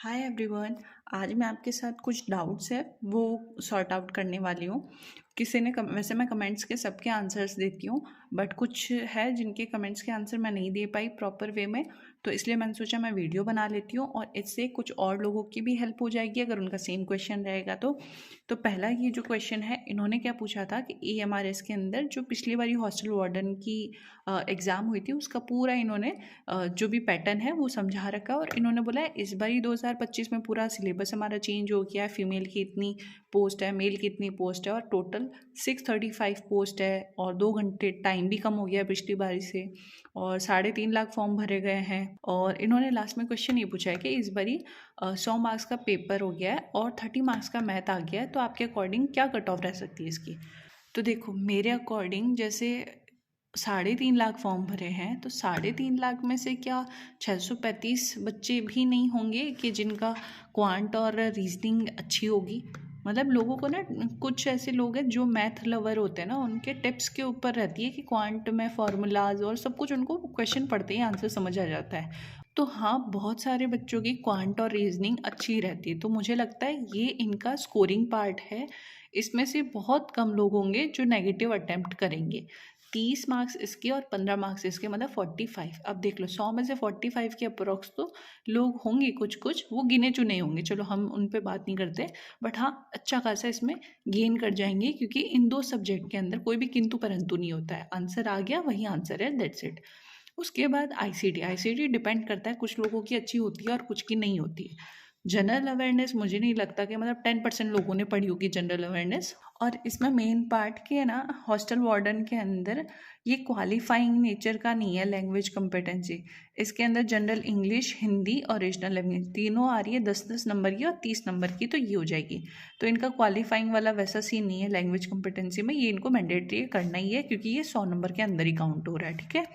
Hi everyone. आज मैं आपके साथ कुछ डाउट्स है वो सॉर्ट आउट करने वाली हूँ। वैसे मैं कमेंट्स के सबके आंसर्स देती हूँ, बट कुछ है जिनके कमेंट्स के आंसर मैं नहीं दे पाई प्रॉपर वे में, तो इसलिए मैंने सोचा मैं वीडियो बना लेती हूँ और इससे कुछ और लोगों की भी हेल्प हो जाएगी अगर उनका सेम क्वेश्चन रहेगा तो पहला ये जो क्वेश्चन है, इन्होंने क्या पूछा था कि AMRS के अंदर जो पिछली बारी हॉस्टल वार्डन की एग्ज़ाम हुई थी उसका पूरा इन्होंने जो भी पैटर्न है वो समझा रखा है। और इन्होंने बोला है इस बार 2025 में पूरा सिलेबस हमारा चेंज हो गया है, फीमेल की इतनी पोस्ट है, मेल की इतनी पोस्ट है और टोटल 635 पोस्ट है और 2 घंटे टाइम भी कम हो गया है पिछली बारी से और 3.5 लाख फॉर्म भरे गए हैं। और इन्होंने लास्ट में क्वेश्चन ये पूछा है कि इस बारी 100 मार्क्स का पेपर हो गया है और 30 मार्क्स का मैथ आ गया है, तो आपके अकॉर्डिंग क्या कट ऑफ रह सकती है इसकी। तो देखो मेरे अकॉर्डिंग जैसे 3.5 लाख फॉर्म भरे हैं तो 3.5 लाख में से क्या 635 बच्चे भी नहीं होंगे कि जिनका क्वांट और रीजनिंग अच्छी होगी। मतलब लोगों को ना, कुछ ऐसे लोग हैं जो मैथ लवर होते हैं ना, उनके टिप्स के ऊपर रहती है कि क्वांट में फार्मूलाज और सब कुछ उनको क्वेश्चन पढ़ते ही आंसर समझ आ जाता है। तो हाँ, बहुत सारे बच्चों की क्वांट और रीजनिंग अच्छी रहती है, तो मुझे लगता है ये इनका स्कोरिंग पार्ट है। इसमें से बहुत कम लोग होंगे जो नेगेटिव अटेम्प्ट करेंगे। 30 मार्क्स इसके और 15 मार्क्स इसके, मतलब 45। अब देख लो 100 में से 45 के अप्रोक्स तो लोग होंगे, कुछ कुछ वो गिने चुने होंगे, चलो हम उन पे बात नहीं करते। बट हाँ, अच्छा खासा इसमें गेन कर जाएंगे क्योंकि इन दो सब्जेक्ट के अंदर कोई भी किंतु परंतु नहीं होता है। आंसर आ गया वही आंसर है, दैट्स इट। उसके बाद आईसीटी डिपेंड करता है, कुछ लोगों की अच्छी होती है और कुछ की नहीं होती है। जनरल अवेयरनेस मुझे नहीं लगता कि मतलब 10% लोगों ने पढ़ी होगी जनरल अवेयरनेस। और इसमें मेन पार्ट की है ना, हॉस्टल वार्डन के अंदर ये क्वालिफाइंग नेचर का नहीं है लैंग्वेज कम्पिटेंसी। इसके अंदर जनरल इंग्लिश, हिंदी और रीजनल लैंग्वेज तीनों आ रही है 10-10 नंबर की और 30 नंबर की, तो ये हो जाएगी। तो इनका क्वालिफाइंग वाला वैसा सीन नहीं है लैंग्वेज कम्पिटेंसी में, ये इनको मैंडेटरी करना ही है क्योंकि ये 100 नंबर के अंदर ही काउंट हो रहा है। ठीक है,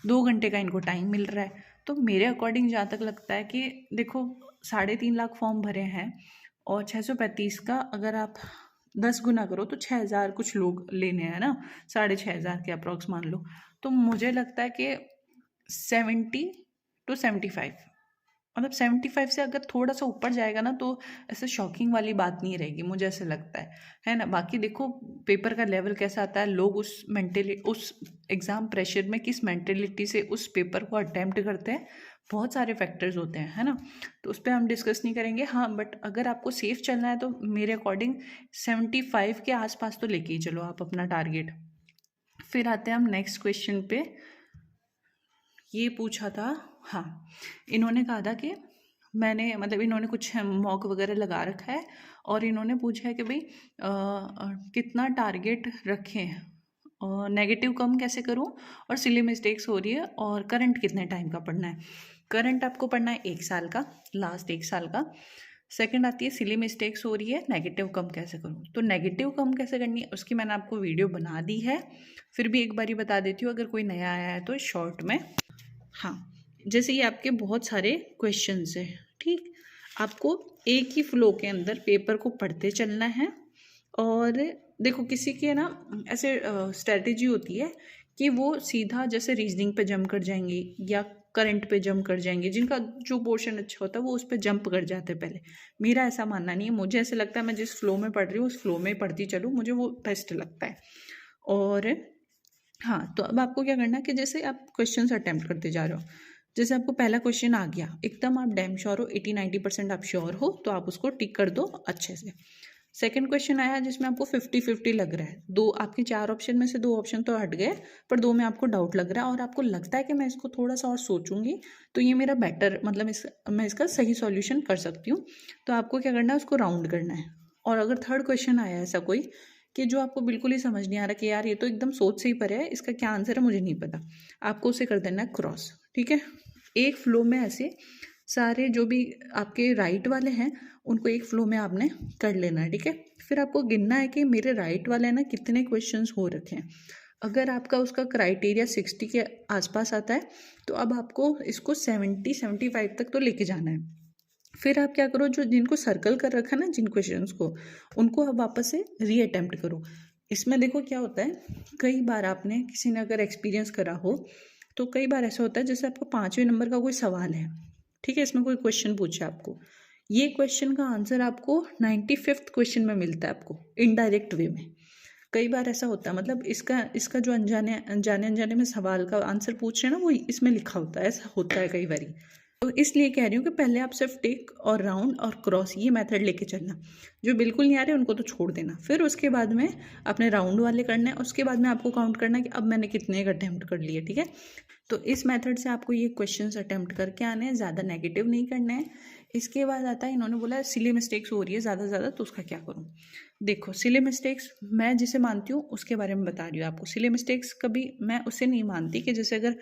2 घंटे का इनको टाइम मिल रहा है। तो मेरे अकॉर्डिंग जहाँ तक लगता है कि देखो 3.5 लाख फॉर्म भरे हैं और 635 का अगर आप 10 गुना करो तो 6,000 कुछ लोग लेने हैं ना, 6,500 के अप्रॉक्स मान लो। तो मुझे लगता है कि 70 to 75, मतलब 75 से अगर थोड़ा सा ऊपर जाएगा ना तो ऐसे शॉकिंग वाली बात नहीं रहेगी, मुझे ऐसे लगता है ना। बाकी देखो पेपर का लेवल कैसा आता है, लोग उस एग्ज़ाम प्रेशर में किस मेंटेलिटी से उस पेपर को अटैम्प्ट करते हैं, बहुत सारे फैक्टर्स होते हैं, है ना। तो उस पर हम डिस्कस नहीं करेंगे। हाँ, बट अगर आपको सेफ चलना है तो मेरे अकॉर्डिंग 75 के आसपास तो लेके ही चलो आप अपना टारगेट। फिर आते हैं हम नेक्स्ट क्वेश्चन पे। ये पूछा था, हाँ, इन्होंने कहा था कि मैंने मतलब इन्होंने कुछ मॉक वगैरह लगा रखा है और इन्होंने पूछा है कि भाई कितना टारगेट रखें और नेगेटिव कम कैसे करूं और सिली मिस्टेक्स हो रही है और करंट कितने टाइम का पढ़ना है। करंट आपको पढ़ना है 1 साल का, लास्ट 1 साल का। सेकंड आती है सिली मिस्टेक्स हो रही है, नेगेटिव कम कैसे करूं। तो नेगेटिव कम कैसे करनी है उसकी मैंने आपको वीडियो बना दी है, फिर भी एक बारी बता देती हूँ अगर कोई नया आया है तो शॉर्ट में। हाँ, जैसे ये आपके बहुत सारे क्वेश्चंस हैं, ठीक, आपको एक ही फ्लो के अंदर पेपर को पढ़ते चलना है। और देखो किसी के ना ऐसे स्ट्रेटजी होती है कि वो सीधा जैसे रीजनिंग पे जंप कर जाएंगे या करंट पे जंप कर जाएंगे, जिनका जो पोर्शन अच्छा होता है वो उस पर जंप कर जाते हैं पहले। मेरा ऐसा मानना नहीं है, मुझे ऐसा लगता है मैं जिस फ्लो में पढ़ रही हूँ उस फ्लो में पढ़ती चलूँ, मुझे वो बेस्ट लगता है। और हाँ, तो अब आपको क्या करना है कि जैसे आप क्वेश्चंस अटेम्प्ट करते जा रहे हो, जैसे आपको पहला क्वेश्चन आ गया, एकदम आप डैम श्योर हो, 80-90% आप श्योर हो तो आप उसको टिक कर दो अच्छे से। सेकंड क्वेश्चन आया जिसमें आपको 50-50 लग रहा है, दो आपके 4 ऑप्शन में से 2 ऑप्शन तो हट गए, पर 2 में आपको डाउट लग रहा है और आपको लगता है कि मैं इसको थोड़ा सा और सोचूंगी तो ये मेरा बेटर, मतलब मैं इसका सही सॉल्यूशन कर सकती हूँ। तो आपको क्या करना है, उसको राउंड करना है। और अगर थर्ड क्वेश्चन आया ऐसा कोई कि जो आपको बिल्कुल ही समझ नहीं आ रहा कि यार ये तो एकदम सोच से ही परे है, इसका क्या आंसर है मुझे नहीं पता, आपको उसे कर देना है क्रॉस। ठीक है, एक फ्लो में ऐसे सारे जो भी आपके राइट वाले हैं उनको एक फ्लो में आपने कर लेना है। ठीक है, फिर आपको गिनना है कि मेरे राइट वाले ना कितने क्वेश्चंस हो रखे हैं। अगर आपका उसका क्राइटेरिया 60 के आसपास आता है तो अब आपको इसको 70-75 तक तो लेके जाना है। फिर आप क्या करो, जो जिनको सर्कल कर रखा है ना जिन क्वेश्चंस को, उनको अब वापस से री अटेम्प्ट करो। इसमें देखो क्या होता है, कई बार आपने किसी ने अगर एक्सपीरियंस करा हो तो कई बार ऐसा होता है जैसे आपको 5वें नंबर का कोई सवाल है, ठीक है, इसमें कोई क्वेश्चन पूछा आपको ये क्वेश्चन का आंसर आपको 95th क्वेश्चन में मिलता है, आपको इनडायरेक्ट वे में। कई बार ऐसा होता है, मतलब इसका जो अनजाने अनजाने अनजाने में सवाल का आंसर पूछ रहे हैं ना, वो इसमें लिखा होता है, ऐसा होता है कई बारी। तो इसलिए कह रही हूँ कि पहले आप सिर्फ टिक और राउंड और क्रॉस ये मेथड लेके चलना। जो बिल्कुल नहीं आ रहे उनको तो छोड़ देना, फिर उसके बाद में अपने राउंड वाले करने हैं, उसके बाद में आपको काउंट करना है कि अब मैंने कितने अटेम्प्ट कर लिए, ठीक है। तो इस मेथड से आपको ये क्वेश्चंस अटेम्प्ट करके आने हैं, ज़्यादा नेगेटिव नहीं करने हैं। इसके बाद आता है, इन्होंने बोला सिली मिस्टेक्स हो रही है ज़्यादा से ज़्यादा, तो उसका क्या करूँ। देखो, सिली मिस्टेक्स मैं जिसे मानती हूँ उसके बारे में बता रही हूँ आपको। सिली मिस्टेक्स कभी मैं उसे नहीं मानती कि जैसे अगर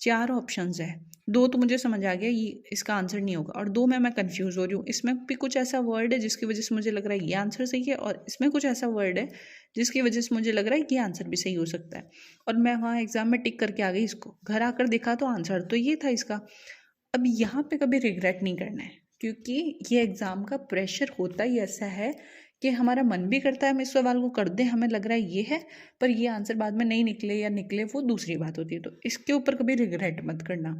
4 ऑप्शंस है, 2 तो मुझे समझ आ गया ये इसका आंसर नहीं होगा, और 2 में मैं कंफ्यूज हो रही हूँ, इसमें भी कुछ ऐसा वर्ड है जिसकी वजह से मुझे लग रहा है ये आंसर सही है, और इसमें कुछ ऐसा वर्ड है जिसकी वजह से मुझे लग रहा है कि ये आंसर भी सही हो सकता है, और मैं वहाँ एग्जाम में टिक करके आ गई इसको, घर आकर देखा तो आंसर तो ये था इसका। अब यहाँ पे कभी रिग्रेट नहीं करना है, क्योंकि ये एग्ज़ाम का प्रेशर होता ही ऐसा है कि हमारा मन भी करता है हम इस सवाल को कर दें, हमें लग रहा है ये है, पर ये आंसर बाद में नहीं निकले या निकले वो दूसरी बात होती है। तो इसके ऊपर कभी रिग्रेट मत करना,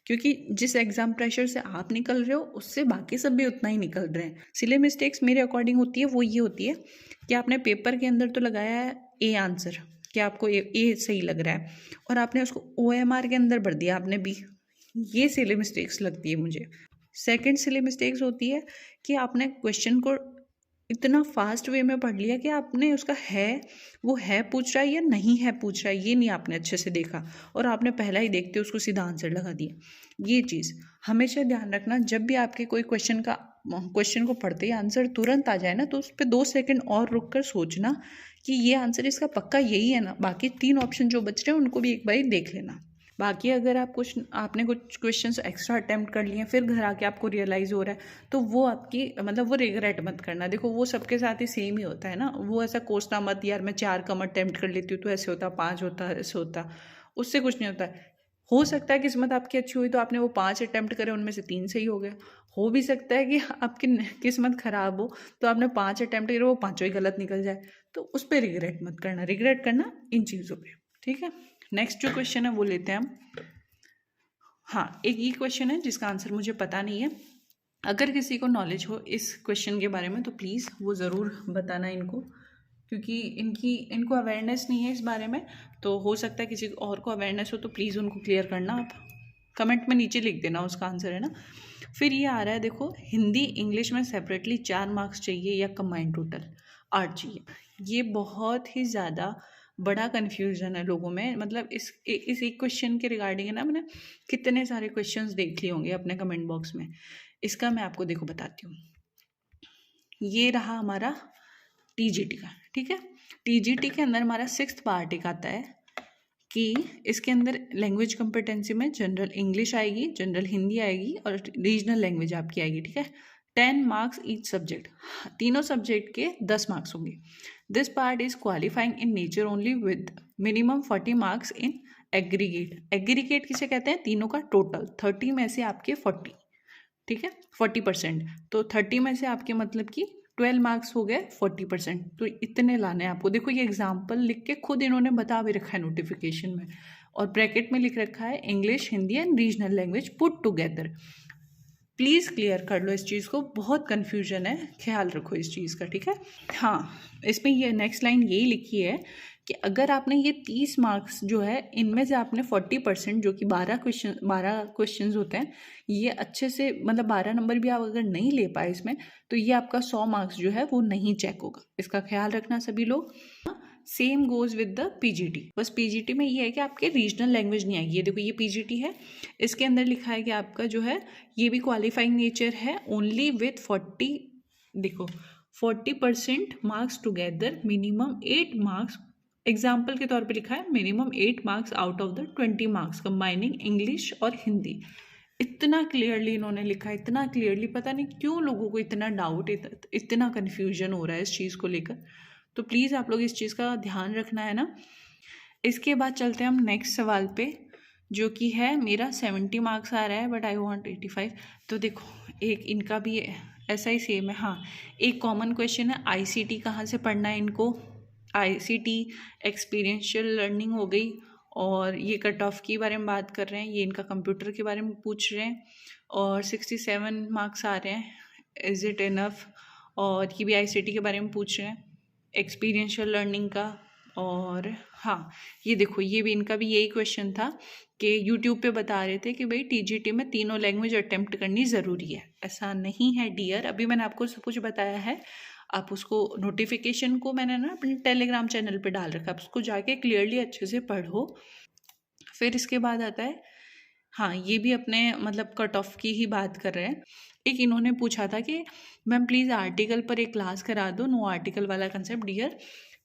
क्योंकि जिस एग्ज़ाम प्रेशर से आप निकल रहे हो उससे बाकी सब भी उतना ही निकल रहे हैं। सिली मिस्टेक्स मेरे अकॉर्डिंग होती है वो ये होती है कि आपने पेपर के अंदर तो लगाया है ए आंसर, कि आपको ए सही लग रहा है, और आपने उसको OMR के अंदर भर दिया आपने बी। ये सिली मिस्टेक्स लगती है मुझे। सेकंड सिली मिस्टेक्स होती है कि आपने क्वेश्चन को इतना फास्ट वे में पढ़ लिया कि आपने उसका है, वो है पूछ रहा है या नहीं है पूछ रहा है, ये नहीं आपने अच्छे से देखा, और आपने पहला ही देखते उसको सीधा आंसर लगा दिया। ये चीज़ हमेशा ध्यान रखना, जब भी आपके कोई क्वेश्चन को पढ़ते ही आंसर तुरंत आ जाए ना, तो उस पर 2 सेकंड और रुक कर सोचना कि ये आंसर इसका पक्का यही है ना, बाकी 3 ऑप्शन जो बच रहे हैं उनको भी एक बार देख लेना। बाकी अगर आपने कुछ क्वेश्चंस एक्स्ट्रा अटेम्प्ट कर लिए हैं, फिर घर आके आपको रियलाइज़ हो रहा है, तो वो आपकी मतलब वो रिग्रेट मत करना। देखो, वो सबके साथ ही सेम ही होता है ना, वो ऐसा कोसना मत यार मैं 4 कम अटेम्प्ट कर लेती हूँ तो ऐसे होता, 5 होता, ऐसे होता, उससे कुछ नहीं होता है। हो सकता है किस्मत आपकी अच्छी हुई तो आपने वो 5 अटेम्प्ट करे, उनमें से 3 सही हो गया। हो भी सकता है कि आपकी किस्मत ख़राब हो तो आपने 5 अटेम्प्ट करे, वो पाँचों ही गलत निकल जाए, तो उस पर रिग्रेट मत करना। रिग्रेट करना इन चीज़ों पर, ठीक है। नेक्स्ट जो क्वेश्चन है वो लेते हैं हम। हाँ, एक ये क्वेश्चन है जिसका आंसर मुझे पता नहीं है, अगर किसी को नॉलेज हो इस क्वेश्चन के बारे में तो प्लीज़ वो ज़रूर बताना इनको, क्योंकि इनको अवेयरनेस नहीं है इस बारे में, तो हो सकता है किसी और को अवेयरनेस हो, तो प्लीज़ उनको क्लियर करना। आप कमेंट में नीचे लिख देना उसका आंसर, है ना। फिर ये आ रहा है, देखो, हिंदी इंग्लिश में सेपरेटली 4 मार्क्स चाहिए या कंबाइंड टोटल 8 चाहिए। ये बहुत ही ज़्यादा बड़ा कन्फ्यूज़न है लोगों में, मतलब इस एक क्वेश्चन के रिगार्डिंग है ना, मैंने कितने सारे क्वेश्चंस देख लिए होंगे अपने कमेंट बॉक्स में। इसका मैं आपको देखो बताती हूँ। ये रहा हमारा TGT का, ठीक है। TGT के अंदर हमारा 6th पार्ट एक आता है कि इसके अंदर लैंग्वेज कॉम्पिटेंसी में जनरल इंग्लिश आएगी, जनरल हिंदी आएगी, और रीजनल लैंग्वेज आपकी आएगी, ठीक है। 10 मार्क्स ईच सब्जेक्ट, तीनों सब्जेक्ट के 10 मार्क्स होंगे। This part is qualifying in nature only with minimum 40 marks in aggregate. Aggregate किसे कहते हैं, तीनों का टोटल। 30 में से आपके 40, ठीक है, 40%, तो 30 में से आपके मतलब कि 12 मार्क्स हो गए 40%, तो इतने लाने हैं आपको। देखो, ये एग्जाम्पल लिख के खुद इन्होंने बता भी रखा है नोटिफिकेशन में, और ब्रैकेट में लिख रखा है English, Hindi and regional language put together. Please clear कर लो इस चीज़ को, बहुत कन्फ्यूजन है, ख्याल रखो इस चीज़ का, ठीक है। हाँ, इसमें ये नेक्स्ट लाइन यही लिखी है कि अगर आपने ये 30 मार्क्स जो है, इनमें से आपने 40% जो कि 12 क्वेश्चन होते हैं, ये अच्छे से मतलब 12 नंबर भी आप अगर नहीं ले पाए इसमें, तो ये आपका 100 मार्क्स जो है वो नहीं चेक होगा। इसका ख्याल रखना सभी लोग। Same goes with the PGT। बस PGT में ये है कि आपके रीजनल लैंग्वेज नहीं आएगी। ये देखो, ये PGT है, इसके अंदर लिखा है कि आपका जो है ये भी क्वालिफाइंग नेचर है ओनली विथ 40, देखो 40% marks together, minimum 8 marks. Example के तौर पे लिखा है minimum 8 marks out of the 20 marks combining English और हिंदी। इतना क्लियरली इन्होंने लिखा है, इतना क्लियरली, पता नहीं क्यों लोगों को इतना डाउट, इतना कन्फ्यूजन हो रहा है इस चीज़ को लेकर। तो प्लीज़ आप लोग इस चीज़ का ध्यान रखना, है ना। इसके बाद चलते हैं हम नेक्स्ट सवाल पे, जो कि है मेरा 70 मार्क्स आ रहा है बट आई वांट 85। तो देखो, एक इनका भी ऐसा ही सेम है। हाँ, एक कॉमन क्वेश्चन है, ICT कहाँ से पढ़ना है इनको। ICT एक्सपीरियंशियल लर्निंग हो गई, और ये कट ऑफ के बारे में बात कर रहे हैं, ये इनका कंप्यूटर के बारे में पूछ रहे हैं, और 67 मार्क्स आ रहे हैं। इज़ इट इनफ, और ये भी आईसीटी के बारे में पूछ रहे हैं, एक्सपीरियंशियल लर्निंग का। और हाँ, ये देखो, ये भी इनका भी यही क्वेश्चन था कि यूट्यूब पे बता रहे थे कि भाई टीजीटी में तीनों लैंग्वेज अटेम्प्ट करनी ज़रूरी है। ऐसा नहीं है डियर, अभी मैंने आपको सब कुछ बताया है। आप उसको नोटिफिकेशन को मैंने ना अपने टेलीग्राम चैनल पे डाल रखा है, आप उसको जाके क्लियरली अच्छे से पढ़ो। फिर इसके बाद आता है, हाँ ये भी अपने मतलब कट ऑफ की ही बात कर रहे हैं। एक इन्होंने पूछा था कि मैम प्लीज़ आर्टिकल पर एक क्लास करा दो, नो आर्टिकल वाला कंसेप्ट। डियर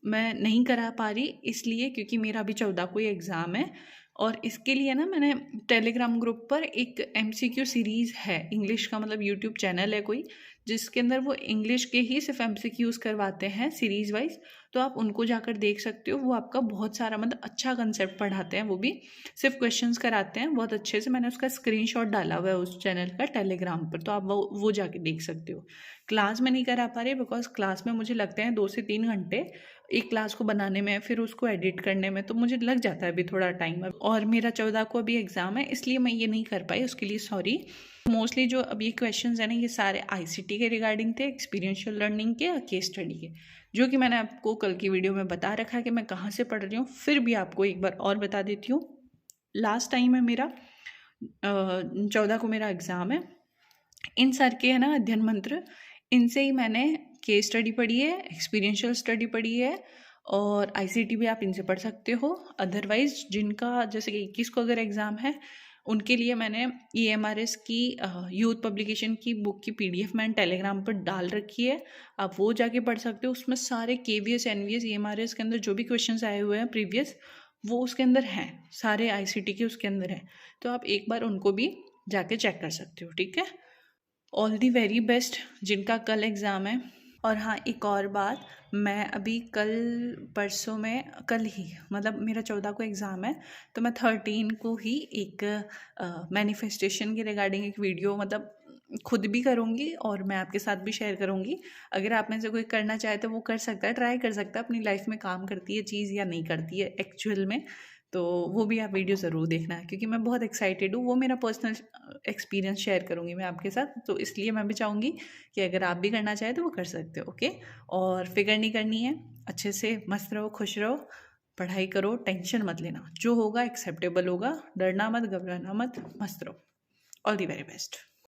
मैं नहीं करा पा रही इसलिए क्योंकि मेरा अभी 14 को ही एग्ज़ाम है, और इसके लिए ना मैंने टेलीग्राम ग्रुप पर एक एमसीक्यू सीरीज़ है इंग्लिश का, मतलब यूट्यूब चैनल है कोई जिसके अंदर वो इंग्लिश के ही सिर्फ एमसीक्यूज़ करवाते हैं सीरीज़ वाइज। तो आप उनको जाकर देख सकते हो, वो आपका बहुत सारा मतलब अच्छा कंसेप्ट पढ़ाते हैं, वो भी सिर्फ क्वेश्चंस कराते हैं बहुत अच्छे से। मैंने उसका स्क्रीनशॉट डाला हुआ है उस चैनल का टेलीग्राम पर, तो आप वो जाके देख सकते हो। क्लास में नहीं करा पा रही बिकॉज क्लास में मुझे लगते हैं 2 से 3 घंटे एक क्लास को बनाने में, फिर उसको एडिट करने में, तो मुझे लग जाता है अभी थोड़ा टाइम। और मेरा 14 को अभी एग्ज़ाम है इसलिए मैं ये नहीं कर पाई, उसके लिए सॉरी। मोस्टली जो अब ये क्वेश्चंस हैं ना, ये सारे आईसीटी के रिगार्डिंग थे, एक्सपीरियंशियल लर्निंग के और केस स्टडी के, जो कि मैंने आपको कल की वीडियो में बता रखा है कि मैं कहाँ से पढ़ रही हूँ। फिर भी आपको एक बार और बता देती हूँ। लास्ट टाइम है मेरा 14 को मेरा एग्ज़ाम है। इन सर के है ना अध्ययन मंत्र, इनसे ही मैंने केस स्टडी पढ़ी है, एक्सपीरियंशियल स्टडी पढ़ी है, और आईसीटी भी आप इनसे पढ़ सकते हो। अदरवाइज जिनका जैसे कि 21 को अगर एग्ज़ाम है उनके लिए मैंने ईएमआरएस की यूथ पब्लिकेशन की बुक की पीडीएफ मैंने टेलीग्राम पर डाल रखी है, आप वो जाके पढ़ सकते हो। उसमें सारे केवीएस एनवीएस ईएमआरएस के अंदर जो भी क्वेश्चंस आए हुए हैं प्रीवियस, वो उसके अंदर हैं, सारे आईसीटी के उसके अंदर हैं, तो आप एक बार उनको भी जाके चेक कर सकते हो। ठीक है, ऑल दी वेरी बेस्ट जिनका कल एग्ज़ाम है। और हाँ, एक और बात, मैं अभी कल परसों में, कल ही मतलब मेरा 14 को एग्ज़ाम है, तो मैं 13 को ही एक मैनिफेस्टेशन के रिगार्डिंग एक वीडियो मतलब खुद भी करूँगी और मैं आपके साथ भी शेयर करूँगी। अगर आप में से कोई करना चाहे तो वो कर सकता है, ट्राई कर सकता है, अपनी लाइफ में काम करती है चीज़ या नहीं करती है एक्चुअल में, तो वो भी आप वीडियो ज़रूर देखना है क्योंकि मैं बहुत एक्साइटेड हूँ। वो मेरा पर्सनल एक्सपीरियंस शेयर करूँगी मैं आपके साथ, तो इसलिए मैं भी चाहूँगी कि अगर आप भी करना चाहें तो वो कर सकते हो। ओके, और फिक्र नहीं करनी है, अच्छे से मस्त रहो, खुश रहो, पढ़ाई करो, टेंशन मत लेना, जो होगा एक्सेप्टेबल होगा, डरना मत, घबराना मत, मस्त रहो। All the very best.